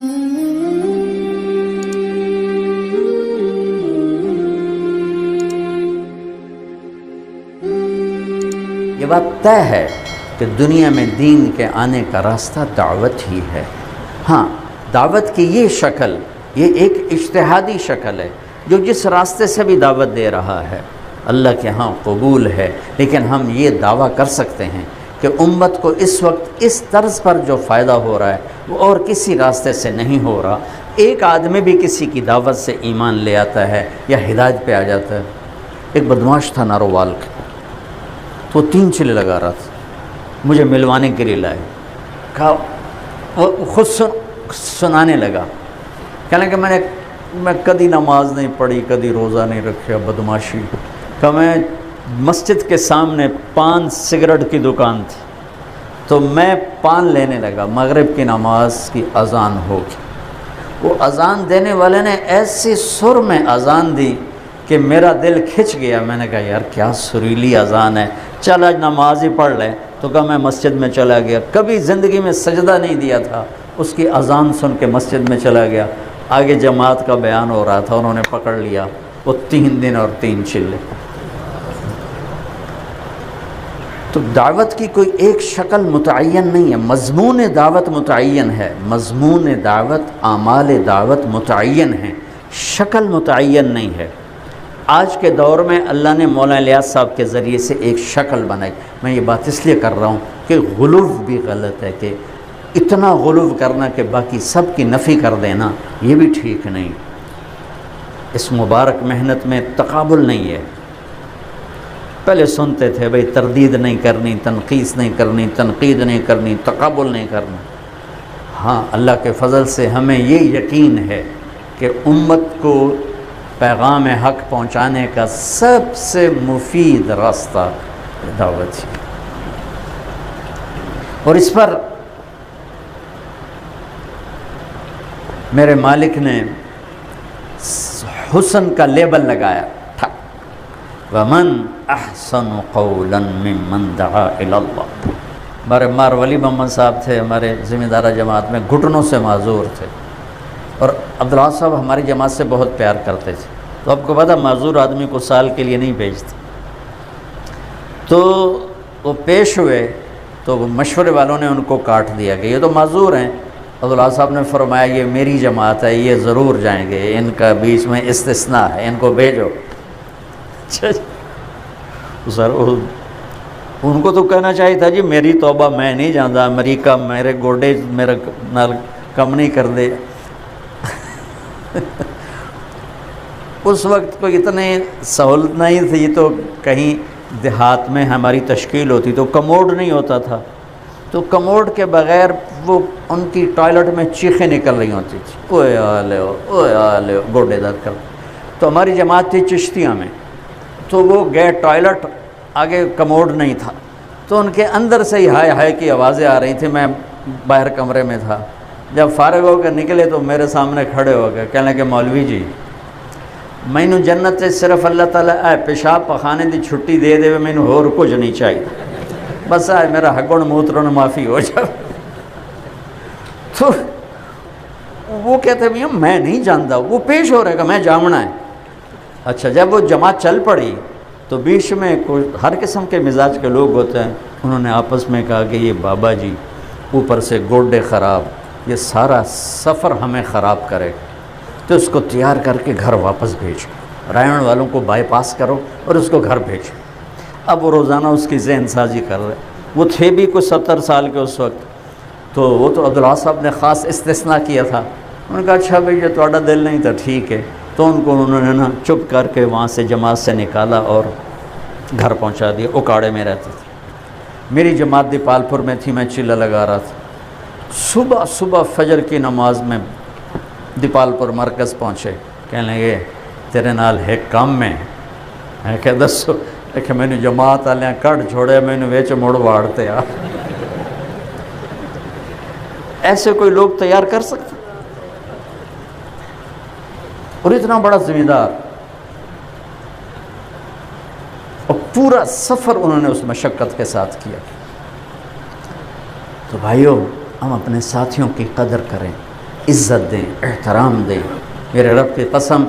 یہ بات طے ہے کہ دنیا میں دین کے آنے کا راستہ دعوت ہی ہے۔ ہاں، دعوت کی یہ شکل، یہ ایک اجتہادی شکل ہے، جو جس راستے سے بھی دعوت دے رہا ہے اللہ کے ہاں قبول ہے، لیکن ہم یہ دعویٰ کر سکتے ہیں کہ امت کو اس وقت اس طرز پر جو فائدہ ہو رہا ہے وہ اور کسی راستے سے نہیں ہو رہا۔ ایک آدمی بھی کسی کی دعوت سے ایمان لے آتا ہے یا ہدایت پہ آ جاتا ہے۔ ایک بدمعاش تھا نارووال کا، تو 3 چلے لگا رہا تھا، مجھے ملوانے کے لیے لائے، کہا وہ خود سنانے لگا، کہنے کہ میں کدی نماز نہیں پڑھی، کدی روزہ نہیں رکھا، بدمعاشی کہ میں مسجد کے سامنے پان سگریٹ کی دکان تھی، تو میں پان لینے لگا، مغرب کی نماز کی اذان ہوگی، وہ اذان دینے والے نے ایسی سر میں اذان دی کہ میرا دل کھچ گیا۔ میں نے کہا یار کیا سریلی اذان ہے، چل آج نماز ہی پڑھ لیں۔ تو کہا میں مسجد میں چلا گیا، کبھی زندگی میں سجدہ نہیں دیا تھا، اس کی اذان سن کے مسجد میں چلا گیا۔ آگے جماعت کا بیان ہو رہا تھا، انہوں نے پکڑ لیا، وہ 3 دن اور 3 چلے۔ تو دعوت کی کوئی ایک شکل متعین نہیں ہے، مضمون دعوت متعین ہے، مضمون دعوت، اعمال دعوت متعین ہیں، شکل متعین نہیں ہے۔ آج کے دور میں اللہ نے مولانا الیاس صاحب کے ذریعے سے ایک شکل بنائی۔ میں یہ بات اس لیے کر رہا ہوں کہ غلو بھی غلط ہے، کہ اتنا غلو کرنا کہ باقی سب کی نفی کر دینا، یہ بھی ٹھیک نہیں۔ اس مبارک محنت میں تقابل نہیں ہے۔ پہلے سنتے تھے بھئی تردید نہیں کرنی، تنقیص نہیں کرنی، تنقید نہیں کرنی، تقابل نہیں کرنا۔ ہاں، اللہ کے فضل سے ہمیں یہ یقین ہے کہ امت کو پیغام حق پہنچانے کا سب سے مفید راستہ دعوت ہے، اور اس پر میرے مالک نے حسن کا لیبل لگایا تھا، وَمَنْ أَحْسَنُ قَوْلًا مِّمَّنْ دَعَا إِلَى اللَّهِ۔ ہمارے مار ولی محمد صاحب تھے، ہمارے ذمہ دارہ جماعت میں گھٹنوں سے معذور تھے، اور عبداللہ صاحب ہماری جماعت سے بہت پیار کرتے تھے۔ تو آپ کو پتہ معذور آدمی کو سال کے لیے نہیں بھیجتے، تو وہ پیش ہوئے تو مشورے والوں نے ان کو کاٹ دیا کہ یہ تو معذور ہیں۔ عبداللہ صاحب نے فرمایا یہ میری جماعت ہے، یہ ضرور جائیں گے، ان کا بیچ میں استثناء ہے، ان کو بھیجو۔ سر ان کو تو کہنا چاہیے تھا جی میری توبہ میں نہیں جانتا، امریکہ میرے گوڈے میرا نال کم نہیں کر دے۔ اس وقت کوئی اتنے سہولت نہیں تھی، تو کہیں دیہات میں ہماری تشکیل ہوتی تو کموڈ نہیں ہوتا تھا، تو کموڈ کے بغیر وہ ان کی ٹوائلٹ میں چیخیں نکل رہی ہوتی تھی، اوے آلے اوے آلے، گوڈے درد کر۔ تو ہماری جماعت تھی چشتیاں میں، تو وہ گئے ٹوائلٹ، آگے کموڈ نہیں تھا، تو ان کے اندر سے ہی ہائے ہائے کی آوازیں آ رہی تھیں۔ میں باہر کمرے میں تھا، جب فارغ ہو کر نکلے تو میرے سامنے کھڑے ہو گئے، کہنے لگے مولوی جی مینو جنت سے صرف اللہ تعالیٰ پیشاب پخانے دی چھٹی دے دے، مینو ہور کچھ نہیں چاہیے، بس میرا حقن موترن معافی ہو جائے۔ تو وہ کہتے ہیں میں نہیں جانتا، وہ پیش ہو رہا ہے کہ میں جامنا ہے۔ اچھا، جب وہ جماعت چل پڑی تو بیچ میں ہر قسم کے مزاج کے لوگ ہوتے ہیں، انہوں نے آپس میں کہا کہ یہ بابا جی اوپر سے گوڈے خراب، یہ سارا سفر ہمیں خراب کرے، تو اس کو تیار کر کے گھر واپس بھیجو، رائن والوں کو بائی پاس کرو اور اس کو گھر بھیجو۔ اب وہ روزانہ اس کی ذہن سازی کر رہے، وہ تھے بھی کوئی 70 سال کے اس وقت، تو وہ تو عبداللہ صاحب نے خاص استثناء کیا تھا۔ انہوں نے کہا اچھا بھئی یہ تھوڑا دل نہیں تھا، ٹھیک ہے، تو ان کو انہوں نے نا چپ کر کے وہاں سے جماعت سے نکالا اور گھر پہنچا دیا۔ اکاڑے میں رہتے تھے، میری جماعت دیپال پور میں تھی، میں چلہ لگا رہا تھا۔ صبح صبح فجر کی نماز میں دیپال پور مرکز پہنچے، کہنے لگے تیرے نال ہے کام میں ہے کہ دسو، کہ میں نے جماعت والے کٹ چھوڑے، میں نے ویچ مڑ واڑتے آ۔ ایسے کوئی لوگ تیار کر سکتے؟ اور اتنا بڑا ذمہ دار، اور پورا سفر انہوں نے اس مشقت کے ساتھ کیا۔ تو بھائیو، ہم اپنے ساتھیوں کی قدر کریں، عزت دیں، احترام دیں۔ میرے رب کی قسم،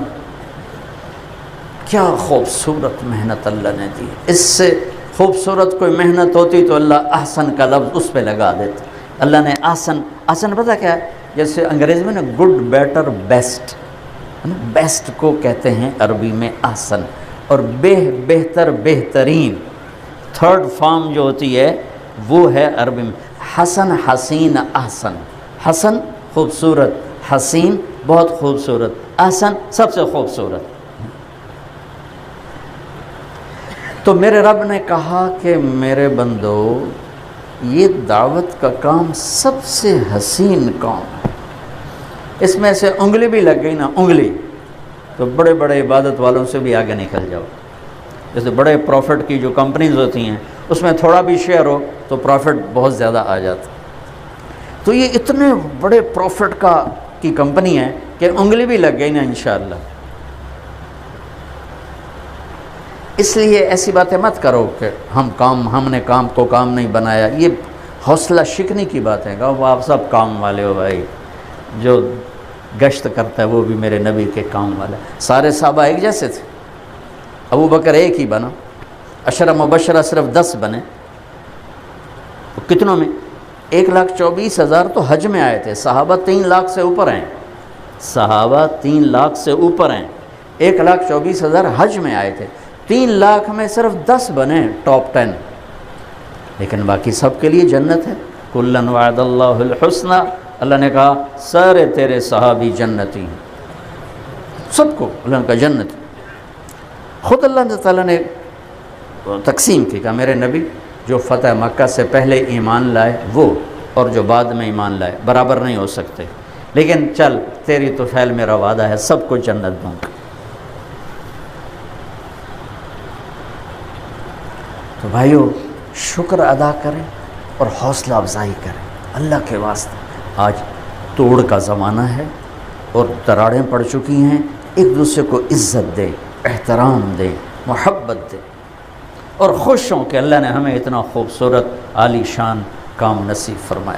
کیا خوبصورت محنت اللہ نے دی، اس سے خوبصورت کوئی محنت ہوتی تو اللہ احسن کا لفظ اس پہ لگا دیتا۔ اللہ نے احسن پتہ کیا ہے؟ جیسے انگریزی میں نا گڈ، بیٹر، بیسٹ، بیسٹ کو کہتے ہیں عربی میں احسن، اور بہتر، بہترین، تھرڈ فارم جو ہوتی ہے وہ ہے عربی میں حسن، حسین، احسن۔ حسن خوبصورت، حسین بہت خوبصورت، احسن سب سے خوبصورت۔ تو میرے رب نے کہا کہ میرے بندو، یہ دعوت کا کام سب سے حسین کام ہے، اس میں سے انگلی بھی لگ گئی نا، انگلی تو بڑے بڑے عبادت والوں سے بھی آگے نکل جاؤ۔ جیسے بڑے پروفٹ کی جو کمپنیز ہوتی ہیں اس میں تھوڑا بھی شیئر ہو تو پروفٹ بہت زیادہ آ جاتا۔ تو یہ اتنے بڑے پروفٹ کی کمپنی ہے کہ انگلی بھی لگ گئی نا انشاءاللہ۔ اس لیے ایسی باتیں مت کرو کہ ہم نے کام کو کام نہیں بنایا، یہ حوصلہ شکنی کی بات ہے۔ کہو آپ سب کام والے ہو بھائی، جو گشت کرتا ہے وہ بھی میرے نبی کے کام والا۔ سارے صحابہ ایک جیسے تھے، ابو بکر ایک ہی بنا، عشرہ مبشرہ صرف 10 بنے، کتنوں میں؟ 1,24,000 تو حج میں آئے تھے، صحابہ 3 لاکھ سے اوپر ہیں، صحابہ 3 لاکھ سے اوپر ہیں، 1,24,000 حج میں آئے تھے، 3 لاکھ میں صرف 10 بنے ٹاپ 10، لیکن باقی سب کے لیے جنت ہے۔ کلًا وعد اللہ الحسنى، اللہ نے کہا سارے تیرے صحابی جنتی ہیں، سب کو اللہ نے کہا جنتی۔ خود اللہ تعالیٰ نے تقسیم کی، کہا میرے نبی جو فتح مکہ سے پہلے ایمان لائے وہ اور جو بعد میں ایمان لائے برابر نہیں ہو سکتے، لیکن چل تیری تو فعل میرا وعدہ ہے، سب کو جنت دوں گا۔ تو بھائیو شکر ادا کریں اور حوصلہ افزائی کریں اللہ کے واسطے۔ آج توڑ کا زمانہ ہے اور دراڑیں پڑ چکی ہیں، ایک دوسرے کو عزت دے، احترام دے، محبت دے، اور خوش ہوں کہ اللہ نے ہمیں اتنا خوبصورت عالی شان کام نصیب فرمایا۔